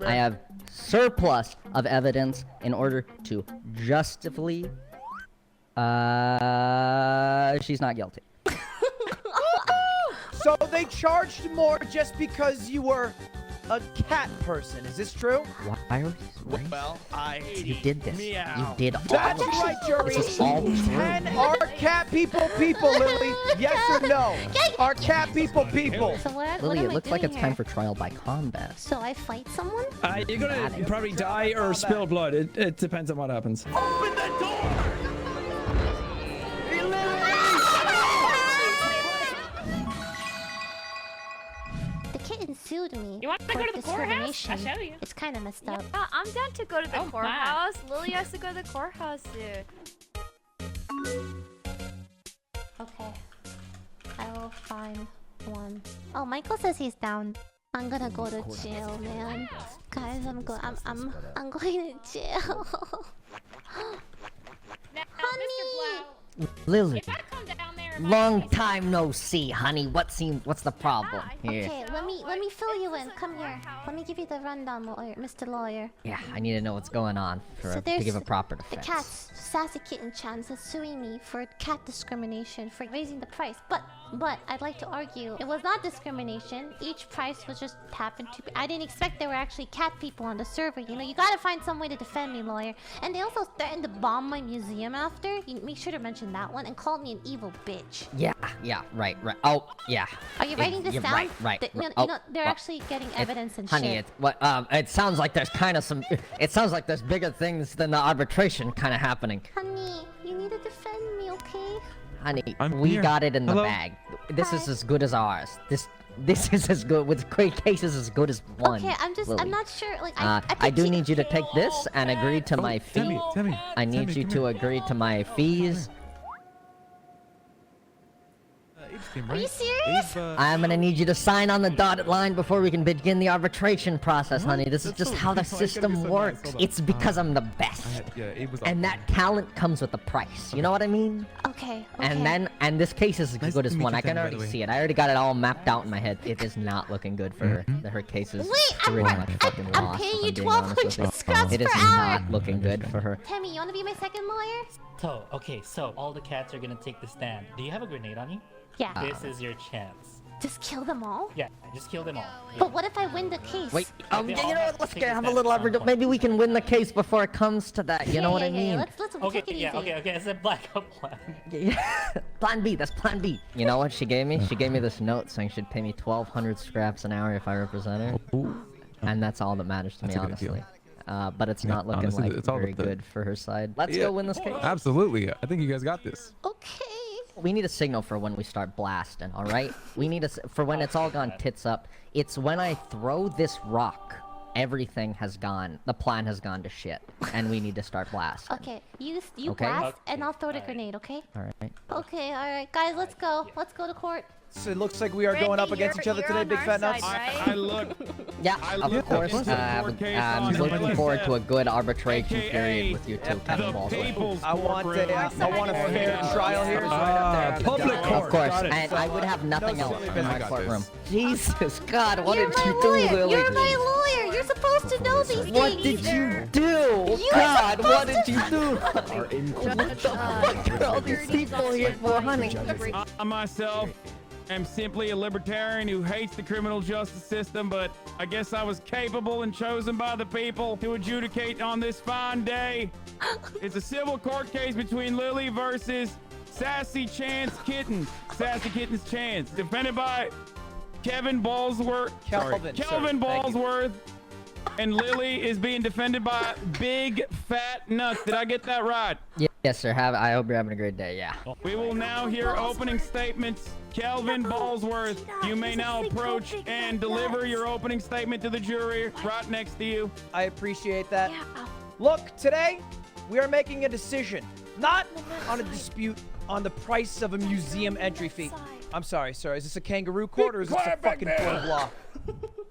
I have surplus of evidence in order to justify. She's not guilty. So they charged more just because you were a cat person. Is this true? Why are we? Well, You did this. You did all That's of this. right, jury. This is all true. Are cat people, Lily? Yes or no? Are cat people? So what Lily, am it I looks like doing it's time here? for trial by combat. So I fight someone? You're gonna probably die or spill blood. It depends on what happens. open the door! The kitten sued me. You want to for go to the courthouse? discrimination. I'll show you. It's kind of messed up. Yeah, I'm down to go to the Oh, courthouse. Lily has to go to the courthouse soon. Okay. I will find one. Oh, Michael says he's down. I'm gonna go to jail, man. Guys, I'm going to jail. Now, Honey! Mr. Blau, Lily, you gotta come down there. and long find time no see, honey. What's the problem here? Okay, let me fill you in. Come here. Let me give you the rundown, lawyer, Mr. Lawyer. Yeah, I need to know what's going on to give a proper the defense. cat's Sassy Kitten Chance is suing me for cat discrimination for raising the price. But I'd like to argue it was not discrimination. Each price was just happened to be. I didn't expect there were actually cat people on the server. You know, you gotta find some way to defend me, lawyer. And they also threatened to bomb my museum after. You make sure to mention that one and called me an evil bitch. Yeah, right. Oh, yeah. Are you writing this you're down? Right. You know, they're well, actually getting evidence and honey, shit. it sounds like there's kind of some. It sounds like there's bigger things than the arbitration kind of happening. Honey, you need to defend me, okay? Honey, I'm we here. got it in the Hello? bag. This is Hi. as good as ours. This is as good with great cases as good as one. Okay, I'm Lily. not sure. Like, I do need you to take this and agree to my fee. Timmy, I need you to agree to my fees. Are you serious? I'm gonna need you to sign on the dotted line before we can begin the arbitration process, honey. This is just how the system works. It's because I'm the best. And that talent comes with a price. You know what I mean? Okay. And this case is as Nice good to as meet one. you, I can Timmy, by already the way. see it. I already got it all mapped out in my head. It is not looking good for her. Her case is Wait, pretty much fucking I'm lost. paying if you being honest with 1,200 scraps It is per hour. not looking good for her. Tammy, you wanna be my second lawyer? So, okay, so all the cats are gonna take the stand. Do you have a grenade on you? Yeah. This is your chance. Just kill them all? Yeah, just kill them all. But what if I win the case? Wait, They you all know have what? to Let's take a have a stand little at some arbitration. point. Maybe we can win the case before it comes to that. You know what I mean? Let's Okay, take it yeah, easy. okay, it's a blackout plan. Plan B. That's Plan B. You know what she gave me? She gave me this note saying she'd pay me 1,200 scraps an hour if I represent her, and that's all that matters to me, That's a good deal. honestly. But it's not looking honestly, like it's all very about the- good for her side. Let's Yeah. go win this case. Absolutely. I think you guys got this. Okay. We need a signal for when we start blasting, all right? We need for when it's all gone tits up. It's when I throw this rock, everything has gone. The plan has gone to shit, and we need to start blasting. Okay, you Okay. blast, and I'll throw the Alright. grenade, okay? All right. Okay, alright. Guys, let's go. Let's go to court. So it looks like we are going up Randy, against each other you're today, on big our fat side, nuts. right? I look. Yeah, I of look course. into the court case I'm on looking Melissa, forward to a good arbitration AKA period with you two, the Kevin Ballsworth. People's I want Courtroom. a fair trial here. It's right up there. Public court. Of course, Got it. and I would have nothing No else silly in my business. courtroom. this. Jesus God, what You're did my you do, lawyer. Lily? You're my lawyer. You're supposed to know these What things. did you do? You God, were what supposed did you do? What the fuck are all these people here for, honey? I myself am simply a libertarian who hates the criminal justice system, but I guess I was capable and chosen by the people to adjudicate on this fine day. It's a civil court case between Lily versus Sassy Chance Kitten. Sassy Kitten's Chance. Defended by Kevin Ballsworth. Kelvin, sir. Kelvin Thank you. Ballsworth. And Lily is being defended by Big Fat Nuts. Did I get that right? Yes, sir. I hope you're having a great day. Yeah. We will now hear opening statements. Kelvin Ballsworth, you may now approach and deliver your opening statement to the jury right next to you. I appreciate that. Look, today we are making a decision, not on a dispute on the price of a museum entry fee. I'm sorry, sir. Is this a kangaroo court or is this a quiet back fucking there. court of law?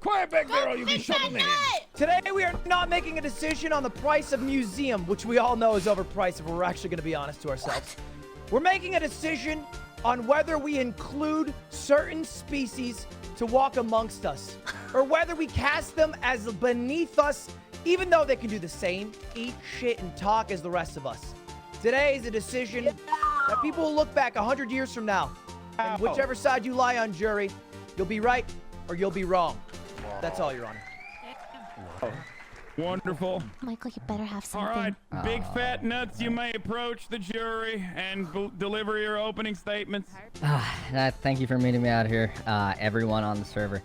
Quiet back there, or you'll be shoveling it in. Today we are not making a decision on the price of museum, which we all know is overpriced if we're actually going to be honest to ourselves. We're making a decision on whether we include certain species to to walk amongst us, or whether we cast them as beneath us, even though they can do the same, eat shit and talk as the rest of us. Today is a decision that people will look back 100 years from now. And whichever side you lie on, jury, you'll be right or you'll be wrong. That's all, Your Honor. Wonderful. Michael, you better have All something. right, big fat nuts, you may approach the jury and deliver your opening statements. Thank you for meeting me out here, everyone on the server.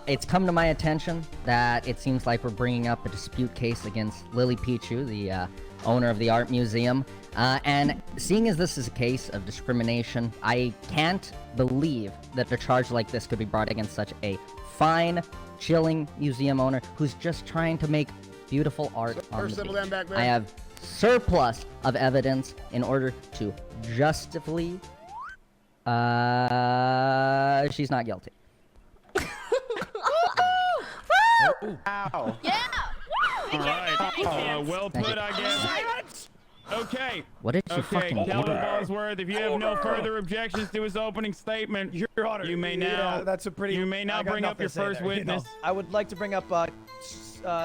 It's come to my attention that it seems like we're bringing up a dispute case against LilyPichu, the owner of the art museum. And seeing as this is a case of discrimination, I can't believe that a charge like this could be brought against such a fine, chilling museum owner who's just trying to make beautiful art on the beach. I have surplus of evidence in order to justify. She's not guilty. Ow. Yeah. All right, well put, I guess. Okay. What did you fucking Calvin order? Bosworth, if you have no further objections to his opening statement, Your Honor, you may now. that's a pretty. You may now I got bring up nothing your to say first there, you know. witness. I would like to bring up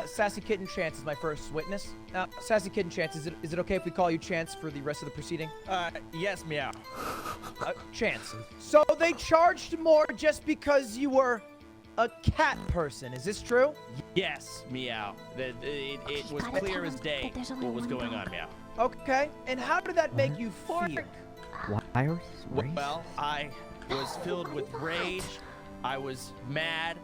Sassy Kitten Chance as my first witness. Now, Sassy Kitten Chance, is it okay if we call you Chance for the rest of the proceeding? Yes, meow. Chance. So they charged more just because you were a cat person. Is this true? Yes, meow. It was gotta clear tell as him day that there's only what was one going dog. on, meow. Okay. And how did that make you feel? Why are you Well, I was filled with rage. I was mad.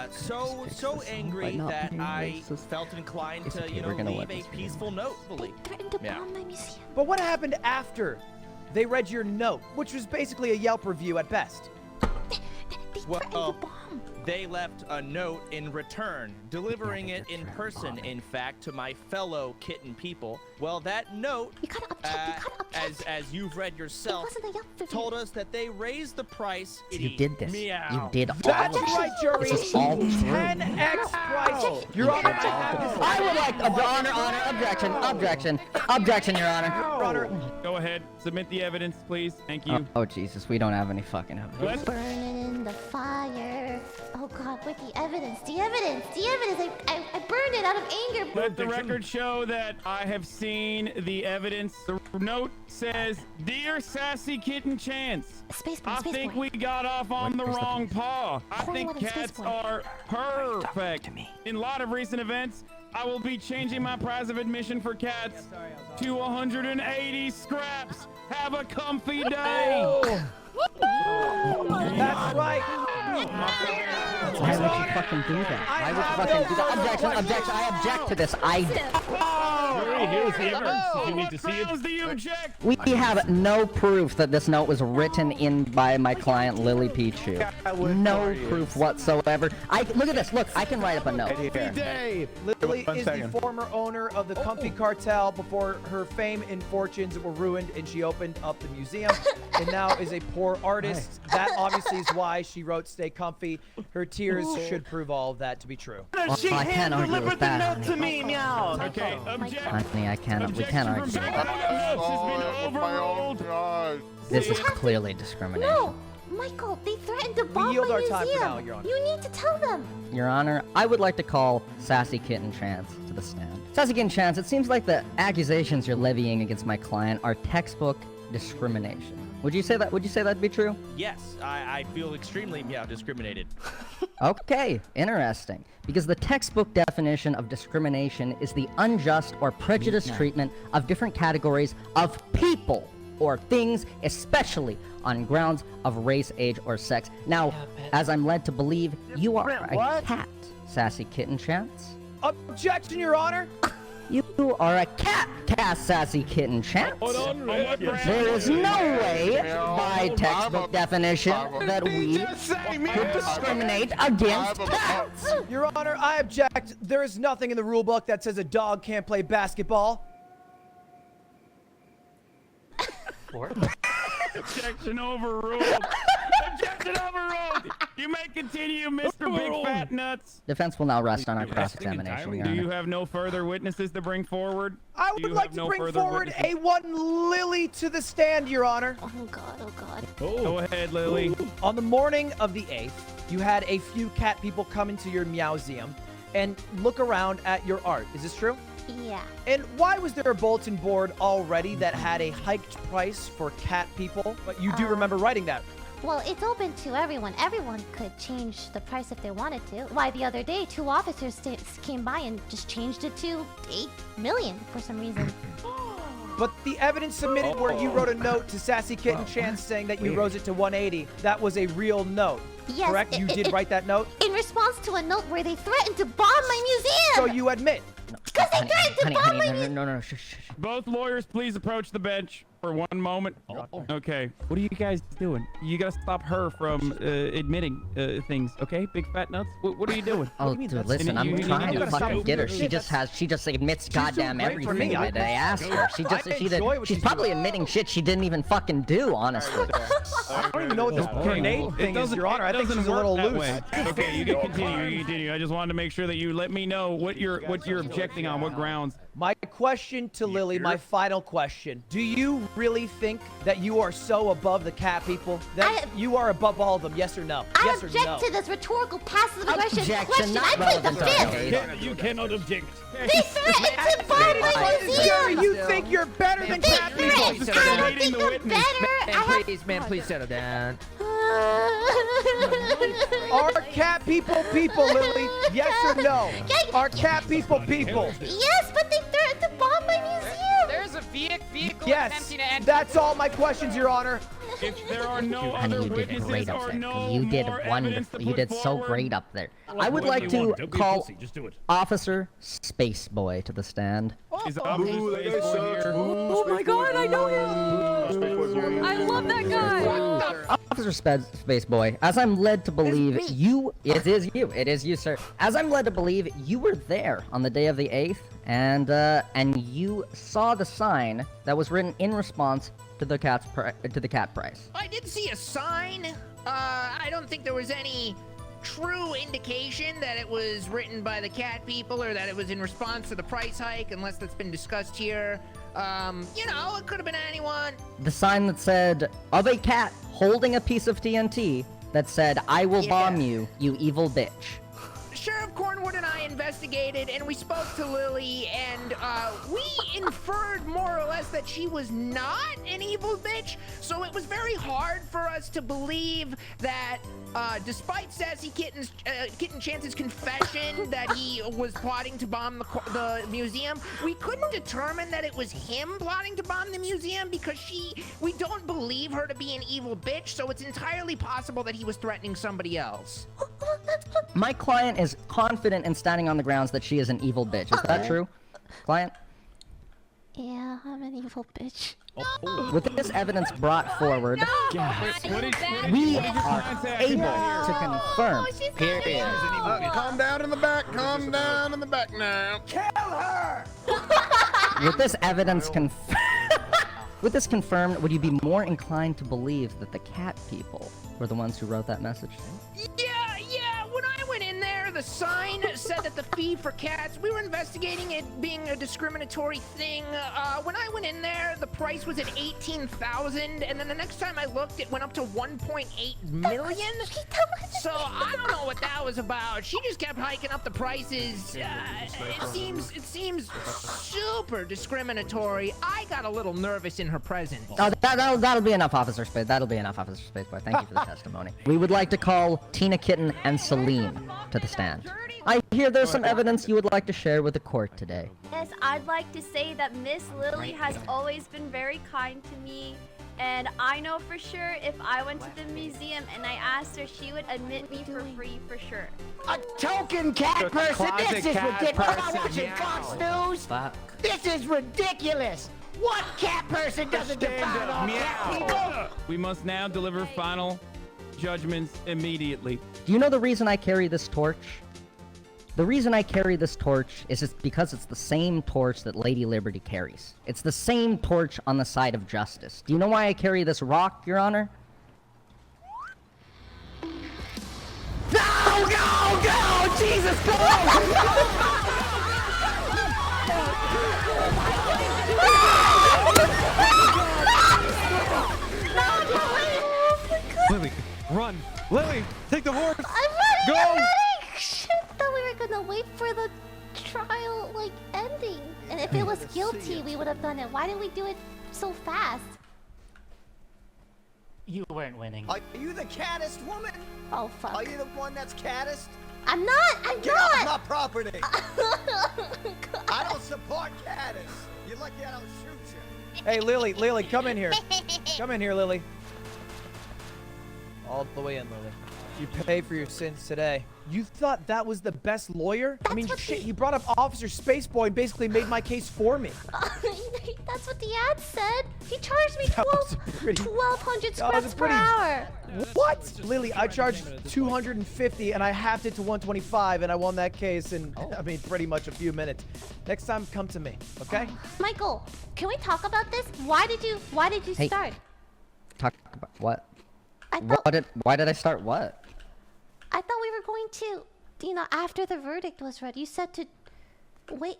So angry that I felt inclined to, okay, we're gonna leave let a this be peaceful note. They threatened to Yeah. bomb my museum. But what happened after they read your note, which was basically a Yelp review at best? They threatened Well, to bomb. they left a note in return, delivering it in person, in fact, to my fellow kitten people. Well, that note, You gotta object. You gotta object. as you've read It yourself, wasn't a Yelp review. told us that they raised the price. You did this. Meow. You did all That's of this. right, jury. This is all true. 10x price. Your Honor, I have this. I would like objection, Your Honor. Your Honor, Go ahead, submit the evidence, please. Thank you. Oh, Jesus, we don't have any fucking evidence. Let's- Burning in the fire. Oh God, wait, the evidence. I burned it out of anger. Let the record show that I have seen the evidence. The note says, "Dear Sassy Kitten Chance, I think we got off on the wrong paw. I think cats are perfect. In light of recent events, I will be changing my price of admission for cats to 180 scraps. Have a comfy day." that's right. Why would you fucking do that? Why would you fucking do that? Objection, I object to this. Here's the evidence. You need to see it. Do you object? We have no proof that this note was written in by my client LilyPichu. No proof whatsoever. Look at this. Look, I can write up a note. Lily is the former owner of the Comfy Cartel before her fame and fortunes were ruined and she opened up the museum and now is a poor artist. That obviously is why she wrote Stay Comfy. Her tears should prove all of that to be true. Well, I can't argue with that. me, meow. Okay, object. Honey, we can't Objection argue. from Backup Notes has been overruled. This is clearly discrimination. No, Michael, they threatened to bomb yield my our museum. time for now, Your Honor. You need to tell them. Your Honor, I would like to call Sassy Kitten Chance to the stand. Sassy Kitten Chance, it seems like the accusations you're levying against my client are textbook discrimination. Would you say that'd be true? Yes, I feel extremely discriminated. Okay, interesting. Because the textbook definition of discrimination is the unjust or prejudiced treatment of different categories of people or things, especially on grounds of race, age, or sex. Now, as I'm led to believe, you are a cat, Sassy Kitten Chance. Objection, Your Honor. You are a cat, Sassy Kitten Chance. There is no way, by textbook definition, that we could discriminate against cats. Your Honor, I object. There is nothing in the rule book that says a dog can't play basketball. Objection overruled. Objection overruled. You may continue, Mr. Big Fat Nuts. Defense will now rest on our Resting cross-examination, entirely? Your Do you Honor. have no further witnesses to bring forward? I Do would you like have to no bring further forward witnesses? A1 Lily to the stand, Your Honor. Oh god, oh god. Go ahead, Lily. On the morning of the 8th, you had a few cat people come into your Meowseum and look around at your art. Is this true? Yeah. And why was there a bulletin board already that had a hiked price for cat people? But you do remember writing that. Well, it's open to everyone. Everyone could change the price if they wanted to. Why, the other day, 2 officers came by and just changed it to 8 million for some reason. But the evidence submitted where you wrote a note to Sassy Kitten Chance saying that you rose it to 180, that was a real note. Yes, Correct? You did write that note? In response to a note where they threatened to bomb my museum! So you admit. Because they threatened to bomb my museum! No, shh, shh. Both lawyers, please approach the bench for 1 moment. Okay. What are you guys doing? You gotta stop her from admitting things, okay? Big Fat Nuts? What are you doing? Oh, dude, listen, I'm trying to fucking get her. She just admits goddamn doing great for everything me. that I asked her. She's probably admitting shit she didn't even fucking do, honestly. I don't even know what this grenade thing is, Your Honor. I think she's a little loose. Okay, you can continue. I just wanted to make sure that you let me know what you're objecting on, what grounds. My question to Lily, my final question. Do you really think that you are so above the cat people? That you are above all of them, yes or no? I Yes or object no? to this rhetorical passive aggressive Objection, question. not I plead the relevant to fifth. our case. You cannot object. They threatened to bomb my Jerry, museum! you think you're better than They cat people? threatened! I don't think I'm better! I have... Man, please settle down. Are cat people people, Lily? Yes or no? Are cat people people? Yes, but they threatened to bomb my museum! There's a vehicle Yes, attempting to enter. that's all my questions, Your Honor. If there are no Honey, other you did witnesses great up or there. no You did more evidence wonderful. to You put did so forward, great up there. I would What like do you to want? Don't be a call pussy, just do it. Officer Space Boy to the stand. Is Officer Space Boy here? Oh my god, I know him! I love that guy! Officer Space Boy, as I'm led to believe it is you, sir. As I'm led to believe you were there on the day of the 8th, and you saw the sign that was written in response to the cat price. I did see a sign. I don't think there was any true indication that it was written by the cat people or that it was in response to the price hike, unless that's been discussed here. You know, it could have been anyone. The sign that said, of a cat holding a piece of TNT, that said, I will bomb you, you evil bitch. Sheriff Cornwood and I investigated, and we spoke to Lily, and we inferred more or less that she was not an evil bitch. So it was very hard for us to believe that, despite Sassy Kitten Chance's confession that he was plotting to bomb the museum, we couldn't determine that it was him plotting to bomb the museum because we don't believe her to be an evil bitch. So it's entirely possible that he was threatening somebody else. My client is confident in standing on the grounds that she is an evil bitch. Is that true, client? Yeah, I'm an evil bitch. With this evidence brought forward, we are able to confirm. Calm down in the back. Calm down in the back now. With this evidence with this confirmed, would you be more inclined to believe that the cat people were the ones who wrote that message? Yeah. When I went in there, the sign said that the fee for cats, we were investigating it being a discriminatory thing. When I went in there, the price was at $18,000, and then the next time I looked, it went up to $1.8 million. So I don't know what that was about. She just kept hiking up the prices. It seems super discriminatory. I got a little nervous in her presence. Oh, that'll be enough, Officer Space. That'll be enough, Officer Space Boy. Thank you for the testimony. We would like to call Tina Kitten and Celine to the stand. I hear there's some evidence you would like to share with the court today. Yes, I'd like to say that Miss Lily has always been very kind to me, and I know for sure if I went to the museum and I asked her, she would admit me for free for sure. A token cat person? This is ridiculous. I'm not watching Fox News. Fuck. This is ridiculous. What cat person doesn't define all cat people? We must now deliver final judgments immediately. Do you know the reason I carry this torch? The reason I carry this torch is just because it's the same torch that Lady Liberty carries. It's the same torch on the side of justice. Do you know why I carry this rock, Your Honor? Jesus, go! Lily, run. Lily, take the horse. I'm running! Go! I'm running! Shit, thought we were gonna wait for the trial, like, ending. And if it was guilty, we would have done it. Why did we do it so fast? You weren't winning. Are you the caddest woman? Oh, fuck. Are you the one that's caddest? I'm not! I'm Get off not! my property! I don't support caddis. You're lucky I don't shoot you. Hey, Lily, come in here. Come in here, Lily. All the way in, Lily. You pay for your sins today. You thought that was the best lawyer? I mean, shit, he brought up Officer Spaceboy and basically made my case for me. That's what the ad said. He charged me That was pretty- 1,200 that was scraps per pretty- hour. What? Lily, I charged 250 and I halved it to 125 and I won that case in, I mean, pretty much a few minutes. Next time, come to me, okay? Michael, can we talk about this? Why did you Hey. start? Talk about what? I thought Why did I start what? we were going to, after the verdict was read, you said to wait.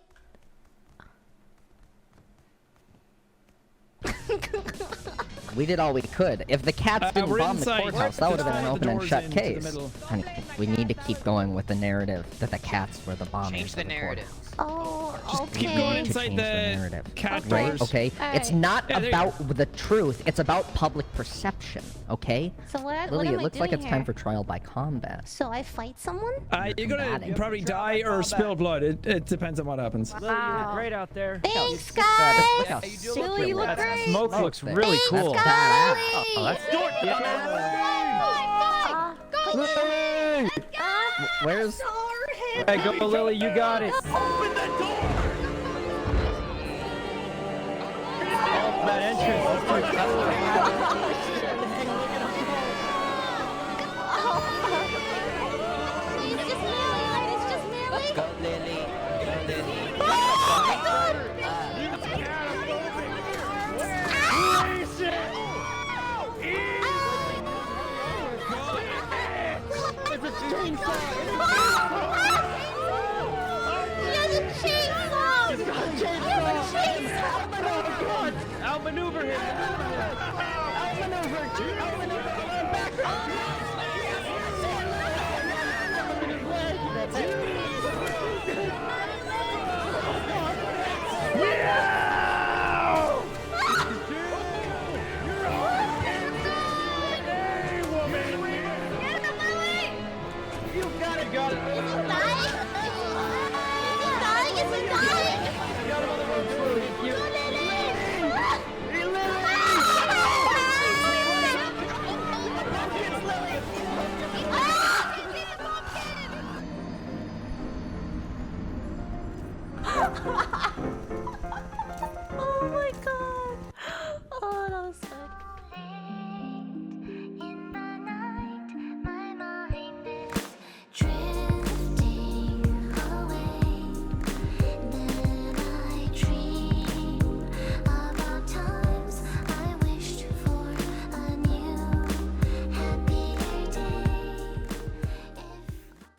We did all we could. If the cats didn't we're bomb the inside. courthouse, that would have been an The open and door's shut into the case. middle. Honey, we need to keep going with the narrative that the cats were the bombers. Change the of narrative. Oh, okay. Keep going To inside change the the narrative. cat Right? doors. Okay. Alright. It's not Yeah, there you about the truth. It's about public perception. Okay. So what Lily, am it I looks like doing it's time here? for trial by combat. So I fight someone? You're gonna combating. probably die or spill blood. It depends on what happens. Lily, you did great out there. Thanks, Look guys. how Lily, you look sick great. Smoke looks really Thanks, cool. guys. Oh, let's do it. Where's? Hey, go, Lily, you got it. Open the door! That entrance. It's just Lily, right? It's just Lily. Go, Lily. Outmaneuver him.